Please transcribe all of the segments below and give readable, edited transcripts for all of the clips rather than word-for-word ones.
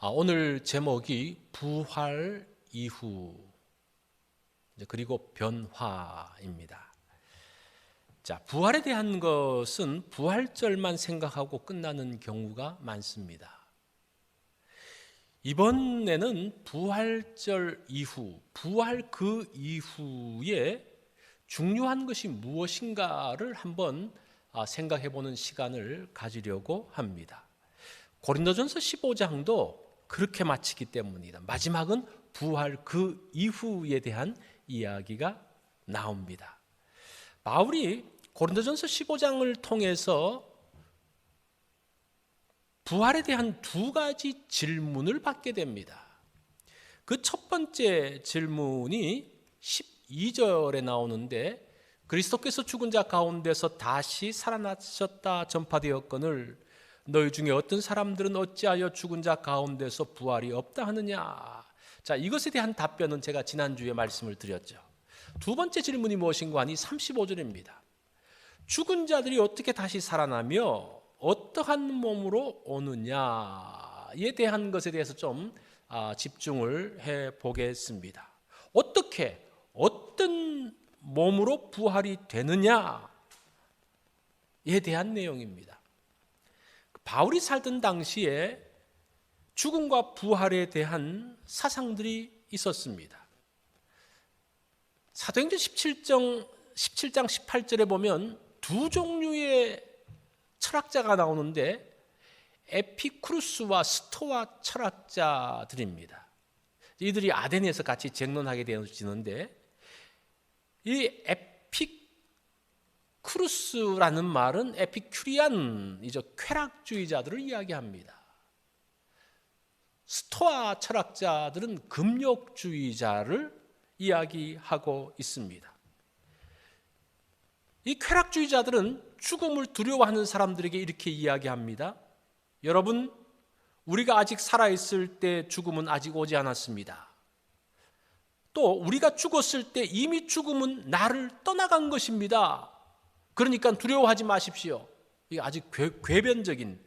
오늘 제목이 부활 이후 그리고 변화입니다. 자, 부활에 대한 것은 부활절만 생각하고 끝나는 경우가 많습니다. 이번에는 부활절 이후, 부활 그 이후에 중요한 것이 무엇인가를 한번 생각해 보는 시간을 가지려고 합니다. 고린도전서 15장도 그렇게 마치기 때문이다. 마지막은 부활 그 이후에 대한 이야기가 나옵니다. 바울이 고린도전서 15장을 통해서 부활에 대한 두 가지 질문을 받게 됩니다. 그 첫 번째 질문이 12절에 나오는데, 그리스도께서 죽은 자 가운데서 다시 살아나셨다 전파되었거늘 너희 중에 어떤 사람들은 어찌하여 죽은 자 가운데서 부활이 없다 하느냐. 자, 이것에 대한 답변은 제가 지난주에 말씀을 드렸죠. 두 번째 질문이 무엇인가 하니 35절입니다. 죽은 자들이 어떻게 다시 살아나며 어떠한 몸으로 오느냐에 대한 것에 대해서 좀 집중을 해 보겠습니다. 어떻게, 어떤 몸으로 부활이 되느냐에 대한 내용입니다. 바울이 살던 당시에 죽음과 부활에 대한 사상들이 있었습니다. 사도행전 17장 18절에 보면 두 종류의 철학자가 나오는데 에피쿠루스와 스토아 철학자들입니다. 이들이 아테네에서 같이 쟁론하게 되어지는데, 이 에피쿠루스라는 말은 에피큐리안이죠. 쾌락주의자들을 이야기합니다. 스토아 철학자들은 금욕주의자를 이야기하고 있습니다. 이 쾌락주의자들은 죽음을 두려워하는 사람들에게 이렇게 이야기합니다. 여러분, 우리가 아직 살아있을 때 죽음은 아직 오지 않았습니다. 또 우리가 죽었을 때 이미 죽음은 나를 떠나간 것입니다. 그러니까 두려워하지 마십시오. 이게 아주 궤변적인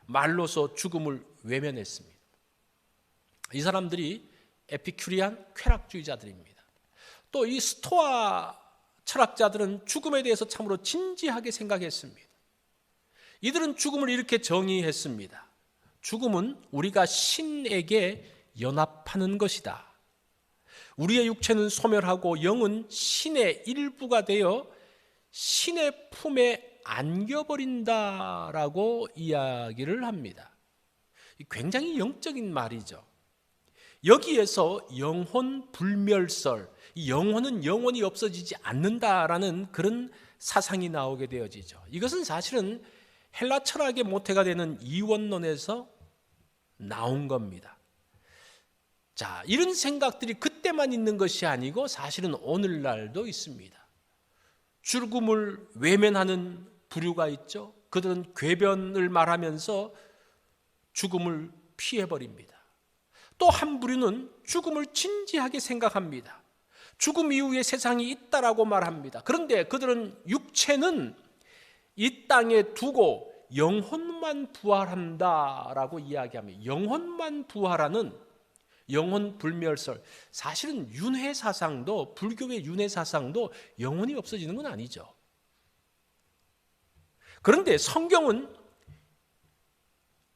말로서 죽음을 외면했습니다. 이 사람들이 에피큐리안 쾌락주의자들입니다. 또 이 스토아 철학자들은 죽음에 대해서 참으로 진지하게 생각했습니다. 이들은 죽음을 이렇게 정의했습니다. 죽음은 우리가 신에게 연합하는 것이다. 우리의 육체는 소멸하고 영은 신의 일부가 되어 신의 품에 안겨버린다라고 이야기를 합니다. 굉장히 영적인 말이죠. 여기에서 영혼 불멸설, 이 영혼은 영원히 없어지지 않는다라는 그런 사상이 나오게 되어지죠. 이것은 사실은 헬라 철학의 모태가 되는 이원론에서 나온 겁니다. 자, 이런 생각들이 그때만 있는 것이 아니고 사실은 오늘날도 있습니다. 죽음을 외면하는 부류가 있죠. 그들은 궤변을 말하면서 죽음을 피해버립니다. 또 한 부류는 죽음을 진지하게 생각합니다. 죽음 이후에 세상이 있다라고 말합니다. 그런데 그들은 육체는 이 땅에 두고 영혼만 부활한다라고 이야기합니다. 영혼만 부활하는 영혼 불멸설. 사실은 윤회 사상도, 불교의 윤회 사상도 영혼이 없어지는 건 아니죠. 그런데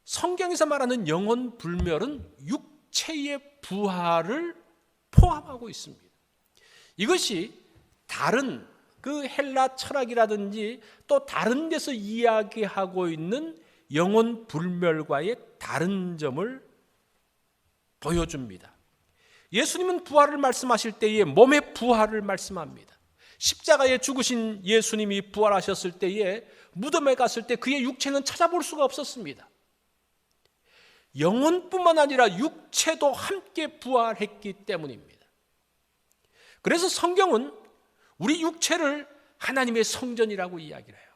성경에서 말하는 영혼 불멸은 육체의 부활을 포함하고 있습니다. 이것이 다른 그 헬라 철학이라든지 또 다른 데서 이야기하고 있는 영혼 불멸과의 다른 점을 보여줍니다. 예수님은 부활을 말씀하실 때에 몸의 부활을 말씀합니다. 십자가에 죽으신 예수님이 부활하셨을 때에 무덤에 갔을 때 그의 육체는 찾아볼 수가 없었습니다. 영혼뿐만 아니라 육체도 함께 부활했기 때문입니다. 그래서 성경은 우리 육체를 하나님의 성전이라고 이야기를 해요.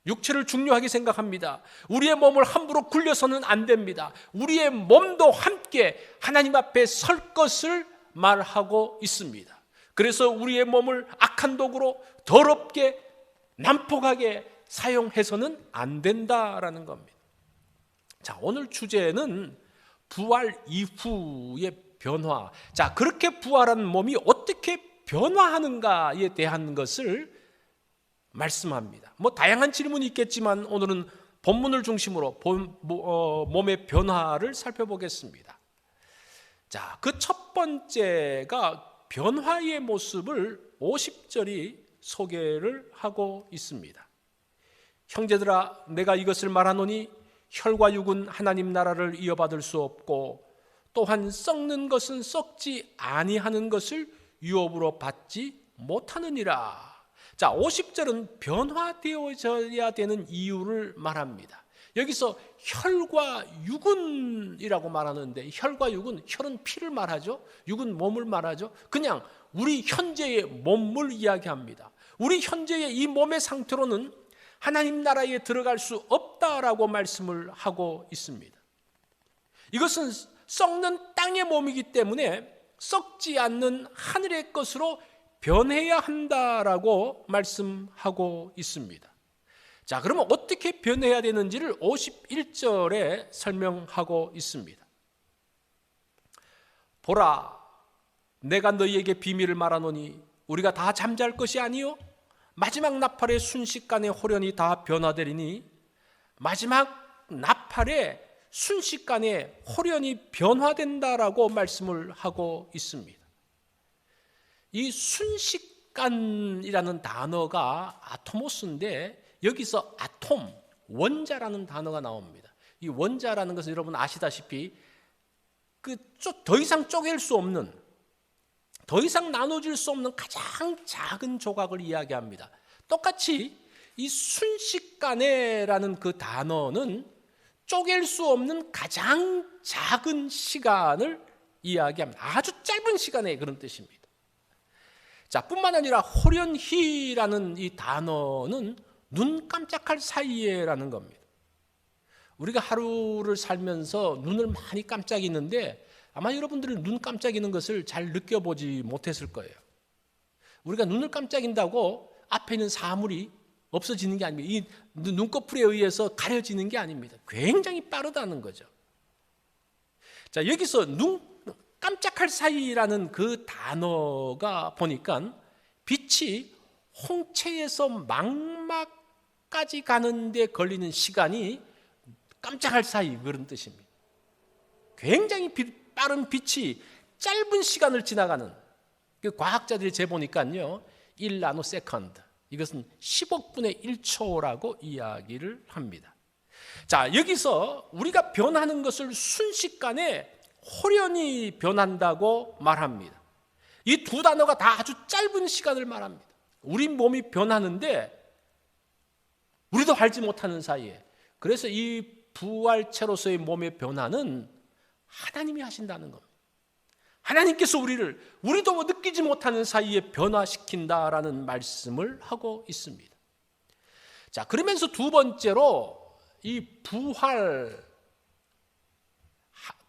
육체를 중요하게 생각합니다. 우리의 몸을 함부로 굴려서는 안 됩니다. 우리의 몸도 함께 하나님 앞에 설 것을 말하고 있습니다. 그래서 우리의 몸을 악한 도구로 더럽게 난폭하게 사용해서는 안 된다라는 겁니다. 자, 오늘 주제는 부활 이후의 변화. 자, 그렇게 부활한 몸이 어떻게 변화하는가에 대한 것을 말씀합니다. 다양한 질문이 있겠지만 오늘은 본문을 중심으로 몸의 변화를 살펴보겠습니다. 자, 그 첫 번째가 변화의 모습을 50절이 소개를 하고 있습니다. 형제들아, 내가 이것을 말하노니 혈과 육은 하나님 나라를 이어받을 수 없고 또한 썩는 것은 썩지 아니하는 것을 유업으로 받지 못하느니라. 자, 50절은 변화되어져야 되는 이유를 말합니다. 여기서 혈과 육은이라고 말하는데, 혈과 육은, 혈은 피를 말하죠, 육은 몸을 말하죠. 그냥 우리 현재의 몸을 이야기합니다. 우리 현재의 이 몸의 상태로는 하나님 나라에 들어갈 수 없다라고 말씀을 하고 있습니다. 이것은 썩는 땅의 몸이기 때문에 썩지 않는 하늘의 것으로 변해야 한다라고 말씀하고 있습니다. 자, 그러면 어떻게 변해야 되는지를 51절에 설명하고 있습니다. 보라, 내가 너희에게 비밀을 말하노니 우리가 다 잠잘 것이 아니요 마지막 나팔의 순식간에 홀연히 다 변화되리니, 마지막 나팔의 순식간에 홀연히 변화된다라고 말씀을 하고 있습니다. 이 순식간이라는 단어가 아토모스인데 여기서 아톰, 원자라는 단어가 나옵니다. 이 원자라는 것은 여러분 아시다시피 더 이상 쪼갤 수 없는, 더 이상 나눠질 수 없는 가장 작은 조각을 이야기합니다. 똑같이 이 순식간에라는 그 단어는 쪼갤 수 없는 가장 작은 시간을 이야기합니다. 아주 짧은 시간에 그런 뜻입니다. 자, 뿐만 아니라 호련히라는 이 단어는 눈 깜짝할 사이에라는 겁니다. 우리가 하루를 살면서 눈을 많이 깜짝이는데 아마 여러분들은 눈 깜짝이는 것을 잘 느껴보지 못했을 거예요. 우리가 눈을 깜짝인다고 앞에 있는 사물이 없어지는 게 아닙니다. 이 눈꺼풀에 의해서 가려지는 게 아닙니다. 굉장히 빠르다는 거죠. 자, 여기서 눈 깜짝할 사이라는 그 단어가 보니까 빛이 홍채에서 망막까지 가는데 걸리는 시간이 깜짝할 사이, 그런 뜻입니다. 굉장히 빠른 빛이 짧은 시간을 지나가는, 과학자들이 재보니까요 1나노세컨드, 이것은 10억 분의 1초라고 이야기를 합니다. 자, 여기서 우리가 변하는 것을 순식간에 홀연히 변한다고 말합니다. 이 두 단어가 다 아주 짧은 시간을 말합니다. 우리 몸이 변하는데 우리도 알지 못하는 사이에, 그래서 이 부활체로서의 몸의 변화는 하나님이 하신다는 겁니다. 하나님께서 우리도 느끼지 못하는 사이에 변화시킨다라는 말씀을 하고 있습니다. 자, 그러면서 두 번째로 이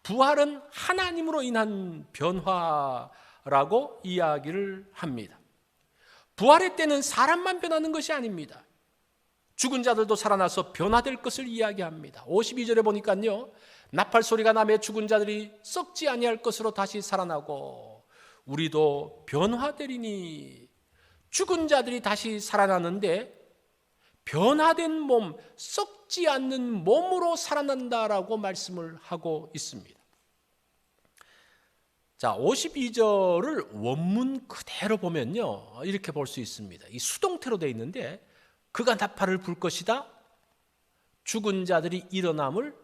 부활은 하나님으로 인한 변화라고 이야기를 합니다. 부활의 때는 사람만 변하는 것이 아닙니다. 죽은 자들도 살아나서 변화될 것을 이야기합니다. 52절에 보니까요, 나팔 소리가 나매 죽은 자들이 썩지 아니할 것으로 다시 살아나고 우리도 변화되리니, 죽은 자들이 다시 살아나는데 변화된 몸, 썩지 않는 몸으로 살아난다라고 말씀을 하고 있습니다. 자, 52절을 원문 그대로 보면요, 이렇게 볼 수 있습니다. 이 수동태로 되어 있는데, 그가 나팔을 불 것이다, 죽은 자들이 일어남을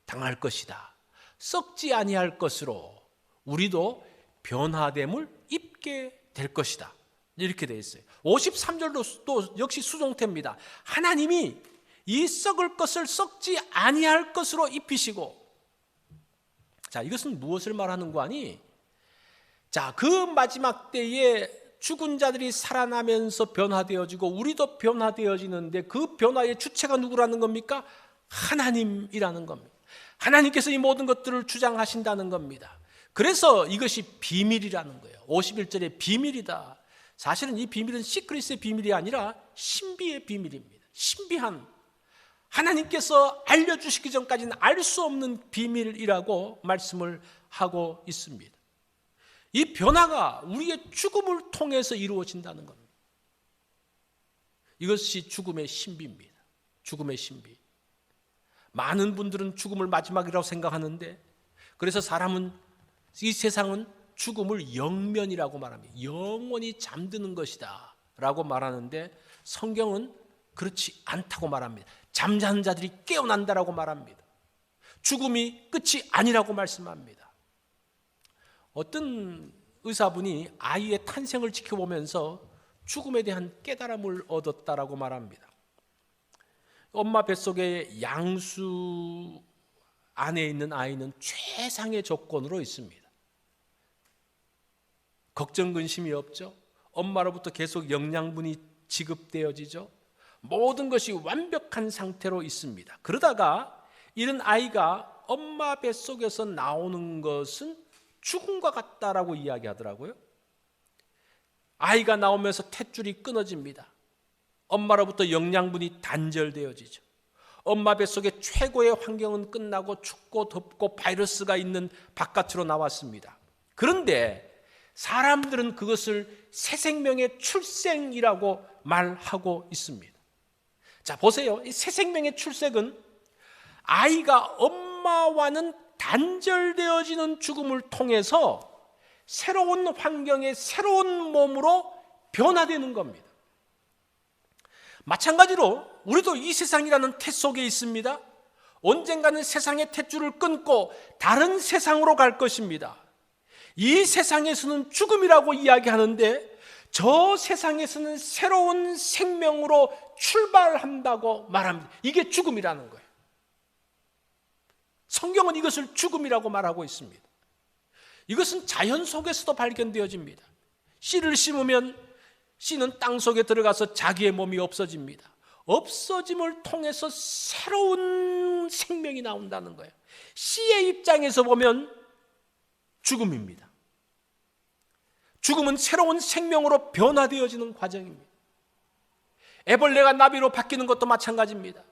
당할 것이다, 썩지 아니할 것으로 우리도 변화됨을 입게 될 것이다, 이렇게 되어 있어요. 53절도 또 역시 수동태입니다. 하나님이 이 썩을 것을 썩지 아니할 것으로 입히시고, 자, 이것은 무엇을 말하는 거 아니? 자, 그 마지막 때에 죽은 자들이 살아나면서 변화되어지고 우리도 변화되어지는데 그 변화의 주체가 누구라는 겁니까? 하나님이라는 겁니다. 하나님께서 이 모든 것들을 주장하신다는 겁니다. 그래서 이것이 비밀이라는 거예요. 51절에 비밀이다. 사실은 이 비밀은 시크릿의 비밀이 아니라 신비의 비밀입니다. 신비한, 하나님께서 알려주시기 전까지는 알 수 없는 비밀이라고 말씀을 하고 있습니다. 이 변화가 우리의 죽음을 통해서 이루어진다는 겁니다. 이것이 죽음의 신비입니다. 죽음의 신비. 많은 분들은 죽음을 마지막이라고 생각하는데, 그래서 사람은, 이 세상은 죽음을 영면이라고 말합니다. 영원히 잠드는 것이다 라고 말하는데, 성경은 그렇지 않다고 말합니다. 잠자는 자들이 깨어난다라고 말합니다. 죽음이 끝이 아니라고 말씀합니다. 어떤 의사분이 아이의 탄생을 지켜보면서 죽음에 대한 깨달음을 얻었다라고 말합니다. 엄마 뱃속에 양수 안에 있는 아이는 최상의 조건으로 있습니다. 걱정 근심이 없죠. 엄마로부터 계속 영양분이 지급되어지죠. 모든 것이 완벽한 상태로 있습니다. 그러다가 이런 아이가 엄마 뱃속에서 나오는 것은 죽음과 같다라고 이야기하더라고요. 아이가 나오면서 탯줄이 끊어집니다. 엄마로부터 영양분이 단절되어지죠. 엄마 뱃속의 최고의 환경은 끝나고 춥고 덥고 바이러스가 있는 바깥으로 나왔습니다. 그런데 사람들은 그것을 새 생명의 출생이라고 말하고 있습니다. 자, 보세요. 이 새 생명의 출생은 아이가 엄마와는 단절되어지는 죽음을 통해서 새로운 환경의 새로운 몸으로 변화되는 겁니다. 마찬가지로 우리도 이 세상이라는 탯 속에 있습니다. 언젠가는 세상의 탯줄을 끊고 다른 세상으로 갈 것입니다. 이 세상에서는 죽음이라고 이야기하는데, 저 세상에서는 새로운 생명으로 출발한다고 말합니다. 이게 죽음이라는 거예요. 성경은 이것을 죽음이라고 말하고 있습니다. 이것은 자연 속에서도 발견되어집니다. 씨를 심으면 씨는 땅 속에 들어가서 자기의 몸이 없어집니다. 없어짐을 통해서 새로운 생명이 나온다는 거예요. 씨의 입장에서 보면 죽음입니다. 죽음은 새로운 생명으로 변화되어지는 과정입니다. 애벌레가 나비로 바뀌는 것도 마찬가지입니다.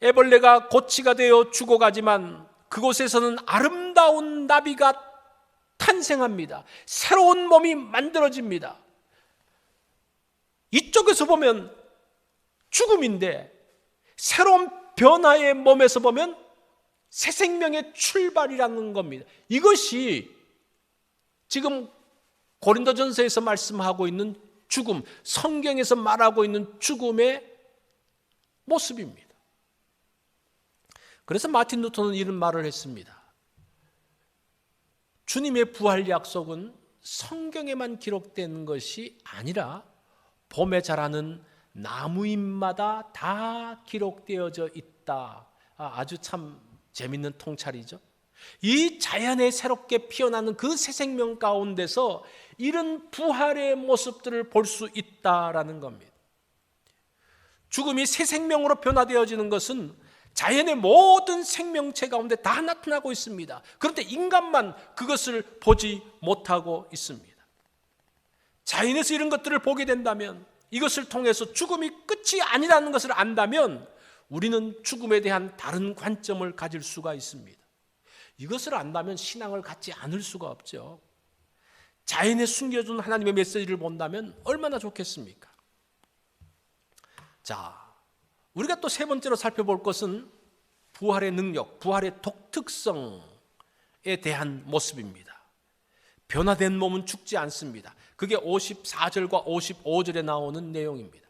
애벌레가 고치가 되어 죽어가지만 그곳에서는 아름다운 나비가 탄생합니다. 새로운 몸이 만들어집니다. 이쪽에서 보면 죽음인데, 새로운 변화의 몸에서 보면 새 생명의 출발이라는 겁니다. 이것이 지금 고린도전서에서 말씀하고 있는 죽음, 성경에서 말하고 있는 죽음의 모습입니다. 그래서 마틴 루터는 이런 말을 했습니다. 주님의 부활 약속은 성경에만 기록된 것이 아니라 봄에 자라는 나무잎마다 다 기록되어져 있다. 아주 참 재밌는 통찰이죠. 이 자연에 새롭게 피어나는 그 새 생명 가운데서 이런 부활의 모습들을 볼 수 있다라는 겁니다. 죽음이 새 생명으로 변화되어지는 것은 자연의 모든 생명체 가운데 다 나타나고 있습니다. 그런데 인간만 그것을 보지 못하고 있습니다. 자연에서 이런 것들을 보게 된다면, 이것을 통해서 죽음이 끝이 아니라는 것을 안다면 우리는 죽음에 대한 다른 관점을 가질 수가 있습니다. 이것을 안다면 신앙을 갖지 않을 수가 없죠. 자연에 숨겨둔 하나님의 메시지를 본다면 얼마나 좋겠습니까? 자, 우리가 또 세 번째로 살펴볼 것은 부활의 능력, 부활의 독특성에 대한 모습입니다. 변화된 몸은 죽지 않습니다. 그게 54절과 55절에 나오는 내용입니다.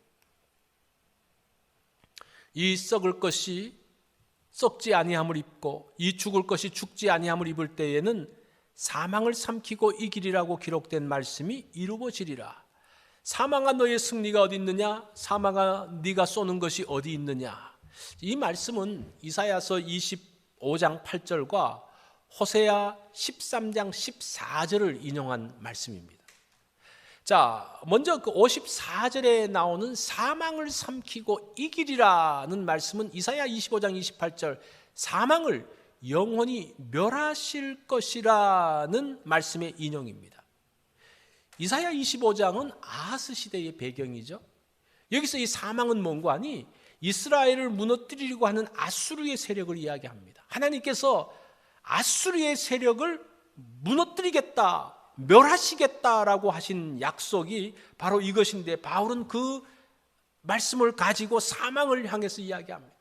이 썩을 것이 썩지 아니함을 입고 이 죽을 것이 죽지 아니함을 입을 때에는 사망을 삼키고 이기리라고 기록된 말씀이 이루어지리라. 사망아 너의 승리가 어디 있느냐? 사망아 네가 쏘는 것이 어디 있느냐? 이 말씀은 이사야서 25장 8절과 호세아 13장 14절을 인용한 말씀입니다. 자, 먼저 그 54절에 나오는 사망을 삼키고 이기리라는 말씀은 이사야 25장 28절 사망을 영원히 멸하실 것이라는 말씀의 인용입니다. 이사야 25장은 아하스 시대의 배경이죠. 여기서 이 사망은 뭔고 하니 이스라엘을 무너뜨리려고 하는 아수르의 세력을 이야기합니다. 하나님께서 아수르의 세력을 무너뜨리겠다, 멸하시겠다라고 하신 약속이 바로 이것인데, 바울은 그 말씀을 가지고 사망을 향해서 이야기합니다.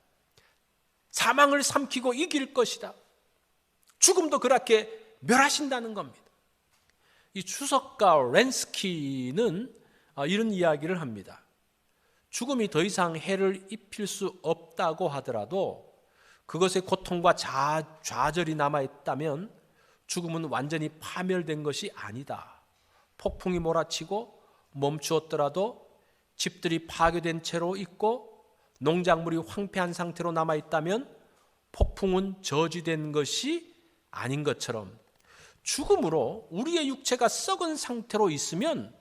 사망을 삼키고 이길 것이다. 죽음도 그렇게 멸하신다는 겁니다. 이 추석가 렌스키는 이런 이야기를 합니다. 죽음이 더 이상 해를 입힐 수 없다고 하더라도 그것의 고통과 좌절이 남아있다면 죽음은 완전히 파멸된 것이 아니다. 폭풍이 몰아치고 멈추었더라도 집들이 파괴된 채로 있고 농작물이 황폐한 상태로 남아있다면 폭풍은 저지된 것이 아닌 것처럼 죽음으로 우리의 육체가 썩은 상태로 있으면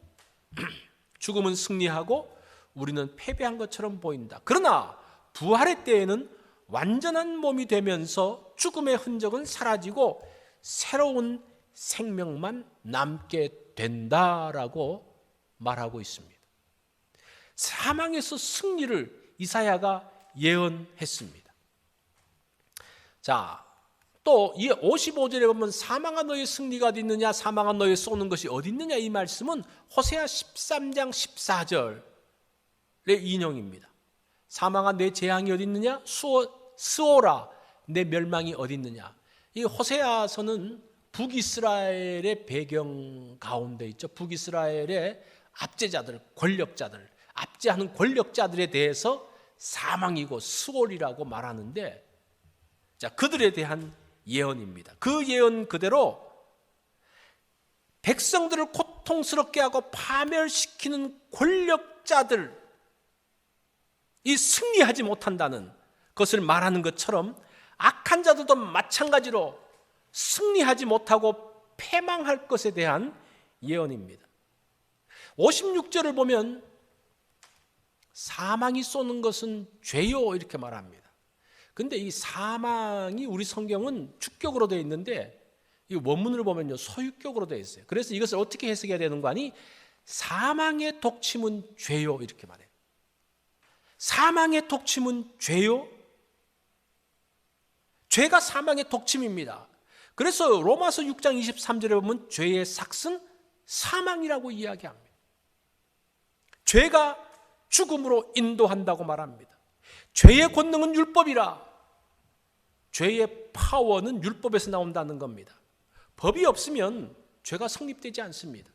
죽음은 승리하고 우리는 패배한 것처럼 보인다. 그러나 부활의 때에는 완전한 몸이 되면서 죽음의 흔적은 사라지고 새로운 생명만 남게 된다라고 말하고 있습니다. 사망에서 승리를 이사야가 예언했습니다. 자, 또 이 55절에 보면 사망한 너의 승리가 어디 있느냐, 사망한 너의 쏘는 것이 어디 있느냐, 이 말씀은 호세아 13장 14절의 인용입니다. 사망한 내 재앙이 어디 있느냐, 스오라 내 멸망이 어디 있느냐. 이 호세아서는 북이스라엘의 배경 가운데 있죠. 북이스라엘의 압제자들, 권력자들, 압제하는 권력자들에 대해서 사망이고 스올이라고 말하는데, 자, 그들에 대한 예언입니다. 그 예언 그대로 백성들을 고통스럽게 하고 파멸시키는 권력자들, 이 승리하지 못한다는 것을 말하는 것처럼 악한 자들도 마찬가지로 승리하지 못하고 패망할 것에 대한 예언입니다. 56절을 보면 사망이 쏘는 것은 죄요 이렇게 말합니다. 근데 이 사망이 우리 성경은 주격으로 되어 있는데 이 원문을 보면요 소유격으로 되어 있어요. 그래서 이것을 어떻게 해석해야 되는 거 아니? 사망의 독침은 죄요 이렇게 말해요. 사망의 독침은 죄요? 죄가 사망의 독침입니다. 그래서 로마서 6장 23절에 보면 죄의 삭은 사망이라고 이야기합니다. 죄가 죽음으로 인도한다고 말합니다. 죄의 권능은 율법이라. 죄의 파워는 율법에서 나온다는 겁니다. 법이 없으면 죄가 성립되지 않습니다.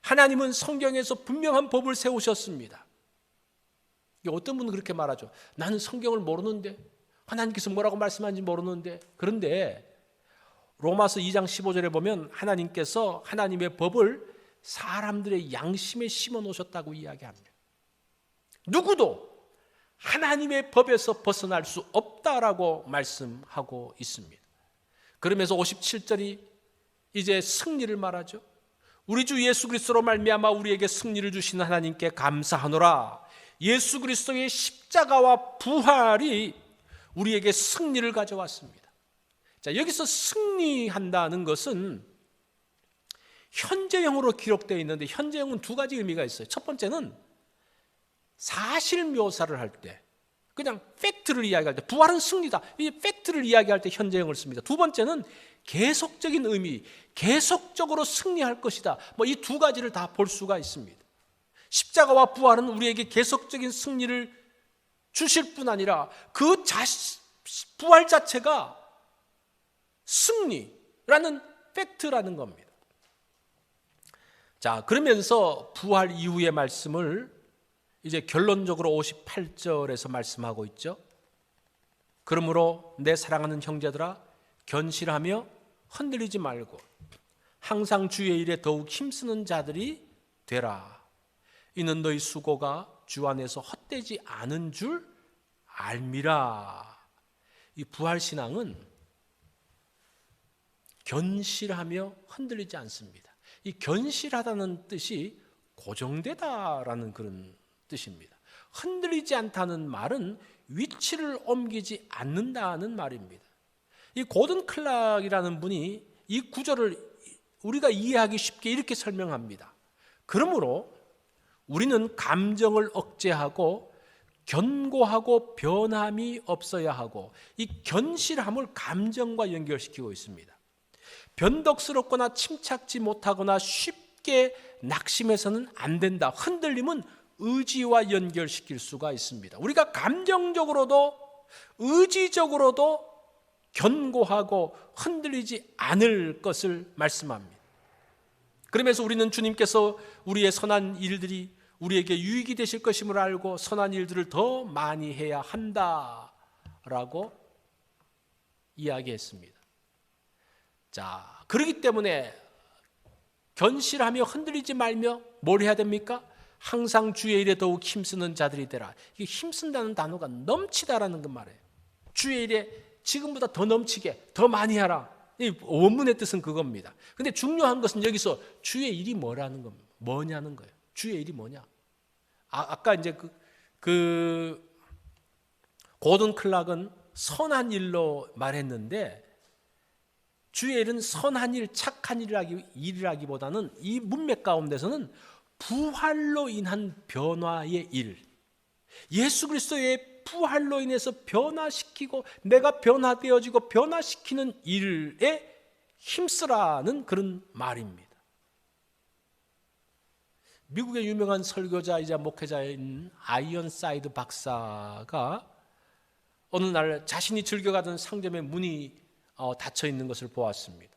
하나님은 성경에서 분명한 법을 세우셨습니다. 어떤 분은 그렇게 말하죠. 나는 성경을 모르는데, 하나님께서 뭐라고 말씀하는지 모르는데. 그런데 로마서 2장 15절에 보면 하나님께서 하나님의 법을 사람들의 양심에 심어 놓으셨다고 이야기합니다. 누구도 하나님의 법에서 벗어날 수 없다라고 말씀하고 있습니다. 그러면서 57절이 이제 승리를 말하죠. 우리 주 예수 그리스도로 말미암아 우리에게 승리를 주시는 하나님께 감사하노라. 예수 그리스도의 십자가와 부활이 우리에게 승리를 가져왔습니다. 자, 여기서 승리한다는 것은 현재형으로 기록되어 있는데 현재형은 두 가지 의미가 있어요. 첫 번째는 사실 묘사를 할 때, 그냥 팩트를 이야기할 때, 부활은 승리다, 이 팩트를 이야기할 때 현재형을 씁니다. 두 번째는 계속적인 의미, 계속적으로 승리할 것이다. 이 두 가지를 다 볼 수가 있습니다. 십자가와 부활은 우리에게 계속적인 승리를 주실 뿐 아니라 그 부활 자체가 승리라는 팩트라는 겁니다. 자, 그러면서 부활 이후의 말씀을 이제 결론적으로 58절에서 말씀하고 있죠. 그러므로 내 사랑하는 형제들아 견실하며 흔들리지 말고 항상 주의 일에 더욱 힘쓰는 자들이 되라. 이는 너희 수고가 주 안에서 헛되지 않은 줄 알미라. 이 부활신앙은 견실하며 흔들리지 않습니다. 이 견실하다는 뜻이 고정되다라는 그런 뜻입니다. 흔들리지 않다는 말은 위치를 옮기지 않는다는 말입니다. 이 고든 클락이라는 분이 이 구절을 우리가 이해하기 쉽게 이렇게 설명합니다. 그러므로 우리는 감정을 억제하고 견고하고 변함이 없어야 하고, 이 견실함을 감정과 연결시키고 있습니다. 변덕스럽거나 침착지 못하거나 쉽게 낙심해서는 안 된다. 흔들림은 의지와 연결시킬 수가 있습니다. 우리가 감정적으로도 의지적으로도 견고하고 흔들리지 않을 것을 말씀합니다. 그러면서 우리는 주님께서 우리의 선한 일들이 우리에게 유익이 되실 것임을 알고 선한 일들을 더 많이 해야 한다라고 이야기했습니다. 자, 그렇기 때문에 견실하며 흔들리지 말며 뭘 해야 됩니까? 항상 주의 일에 더욱 힘쓰는 자들이 되라. 이게 힘쓴다는 단어가 넘치다라는 그 말이에요. 주의 일에 지금보다 더 넘치게, 더 많이 하라. 이 원문의 뜻은 그겁니다. 근데 중요한 것은 여기서 주의 일이 뭐라는 겁니다. 뭐냐는 거예요. 주의 일이 뭐냐? 아까 이제 고든 클락은 선한 일로 말했는데, 주의 일은 선한 일, 착한 일이라기보다는 이 문맥 가운데서는 부활로 인한 변화의 일, 예수 그리스도의 부활로 인해서 변화시키고 내가 변화되어지고 변화시키는 일에 힘쓰라는 그런 말입니다. 미국의 유명한 설교자이자 목회자인 아이언사이드 박사가 어느 날 자신이 즐겨가던 상점의 문이 닫혀 있는 것을 보았습니다.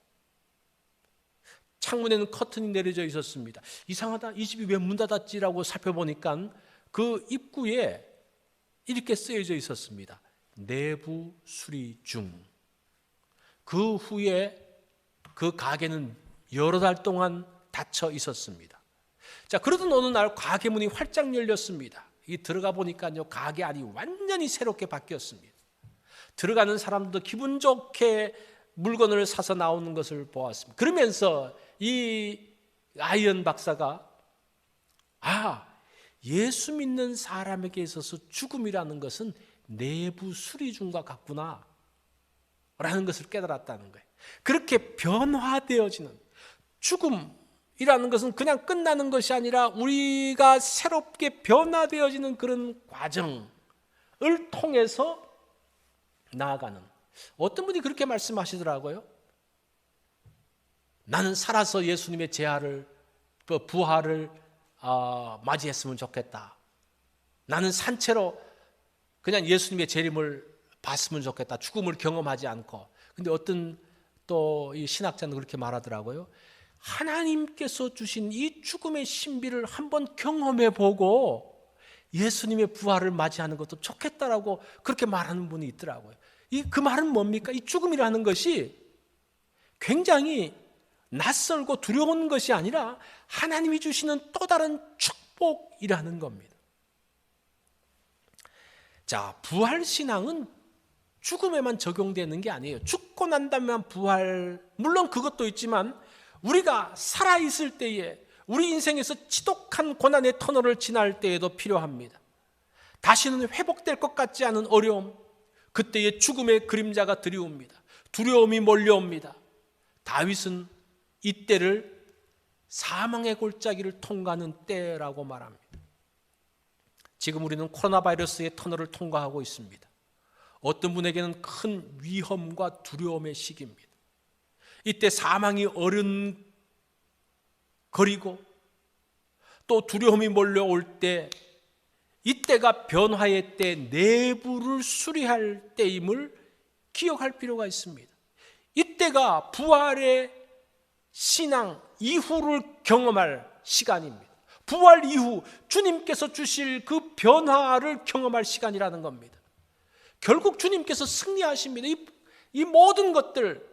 창문에는 커튼이 내려져 있었습니다. 이상하다, 이 집이 왜 문 닫았지라고 살펴보니까 그 입구에 이렇게 쓰여져 있었습니다. 내부 수리 중. 그 후에 그 가게는 여러 달 동안 닫혀 있었습니다. 자, 그러던 어느 날 가게 문이 활짝 열렸습니다. 이 들어가 보니까요, 가게 안이 완전히 새롭게 바뀌었습니다. 들어가는 사람들도 기분 좋게 물건을 사서 나오는 것을 보았습니다. 그러면서 이 아이언 박사가 예수 믿는 사람에게 있어서 죽음이라는 것은 내부 수리 중과 같구나 라는 것을 깨달았다는 거예요. 그렇게 변화되어지는, 죽음이라는 것은 그냥 끝나는 것이 아니라 우리가 새롭게 변화되어지는 그런 과정을 통해서 나아가는, 어떤 분이 그렇게 말씀하시더라고요. 나는 살아서 예수님의 부활을 맞이했으면 좋겠다. 나는 산채로 그냥 예수님의 재림을 봤으면 좋겠다. 죽음을 경험하지 않고. 근데 어떤 또 이 신학자는 그렇게 말하더라고요. 하나님께서 주신 이 죽음의 신비를 한번 경험해 보고 예수님의 부활을 맞이하는 것도 좋겠다라고 그렇게 말하는 분이 있더라고요. 그 말은 뭡니까? 이 죽음이라는 것이 굉장히 낯설고 두려운 것이 아니라 하나님이 주시는 또 다른 축복이라는 겁니다. 자, 부활신앙은 죽음에만 적용되는 게 아니에요. 죽고 난 다음에 부활, 물론 그것도 있지만 우리가 살아있을 때에 우리 인생에서 지독한 고난의 터널을 지날 때에도 필요합니다. 다시는 회복될 것 같지 않은 어려움, 그때의 죽음의 그림자가 드리웁니다. 두려움이 몰려옵니다. 다윗은 이때를 사망의 골짜기를 통과하는 때라고 말합니다. 지금 우리는 코로나 바이러스의 터널을 통과하고 있습니다. 어떤 분에게는 큰 위험과 두려움의 시기입니다. 이때 사망이 어른거리고 또 두려움이 몰려올 때, 이때가 변화의 때, 내부를 수리할 때임을 기억할 필요가 있습니다. 이때가 부활의 신앙 이후를 경험할 시간입니다. 부활 이후 주님께서 주실 그 변화를 경험할 시간이라는 겁니다. 결국 주님께서 승리하십니다. 이 모든 것들,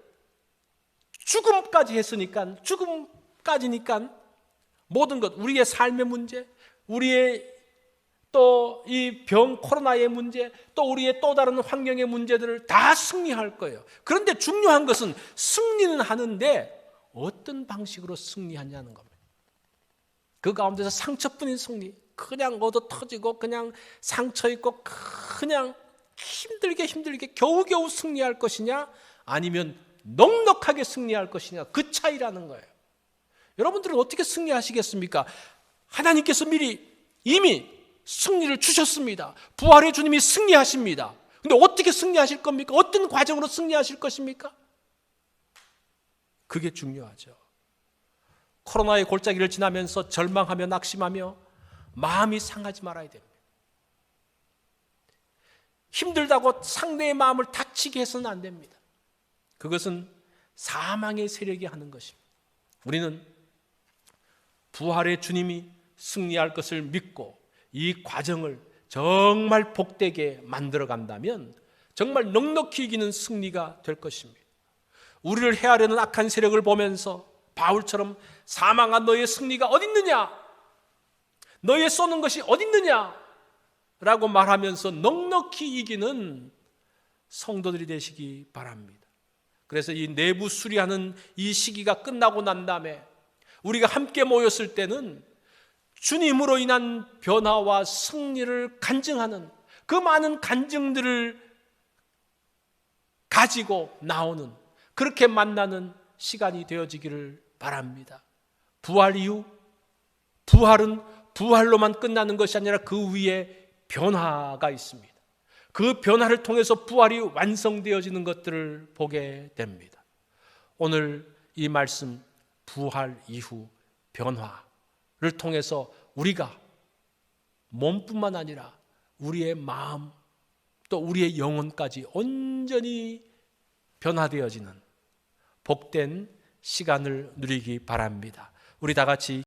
죽음까지 했으니까, 죽음까지니까 모든 것, 우리의 삶의 문제, 우리의 또 이 병 코로나의 문제, 또 우리의 또 다른 환경의 문제들을 다 승리할 거예요. 그런데 중요한 것은 승리는 하는데 어떤 방식으로 승리하냐는 겁니다. 그 가운데서 상처뿐인 승리, 그냥 얻어 터지고 그냥 상처 있고 그냥 힘들게 겨우겨우 승리할 것이냐, 아니면 넉넉하게 승리할 것이냐, 그 차이라는 거예요. 여러분들은 어떻게 승리하시겠습니까? 하나님께서 이미 승리를 주셨습니다. 부활의 주님이 승리하십니다. 근데 어떻게 승리하실 겁니까? 어떤 과정으로 승리하실 것입니까? 그게 중요하죠. 코로나의 골짜기를 지나면서 절망하며 낙심하며 마음이 상하지 말아야 됩니다. 힘들다고 상대의 마음을 다치게 해서는 안 됩니다. 그것은 사망의 세력이 하는 것입니다. 우리는 부활의 주님이 승리할 것을 믿고 이 과정을 정말 복되게 만들어 간다면 정말 넉넉히 이기는 승리가 될 것입니다. 우리를 해하려는 악한 세력을 보면서 바울처럼 사망한 너의 승리가 어디 있느냐? 너의 쏘는 것이 어디 있느냐? 라고 말하면서 넉넉히 이기는 성도들이 되시기 바랍니다. 그래서 이 내부 수리하는 이 시기가 끝나고 난 다음에 우리가 함께 모였을 때는 주님으로 인한 변화와 승리를 간증하는 그 많은 간증들을 가지고 나오는 그렇게 만나는 시간이 되어지기를 바랍니다. 부활 이후 부활은 부활로만 끝나는 것이 아니라 그 위에 변화가 있습니다. 그 변화를 통해서 부활이 완성되어지는 것들을 보게 됩니다. 오늘 이 말씀 부활 이후 변화를 통해서 우리가 몸뿐만 아니라 우리의 마음 또 우리의 영혼까지 온전히 변화되어지는 복된 시간을 누리기 바랍니다. 우리 다 같이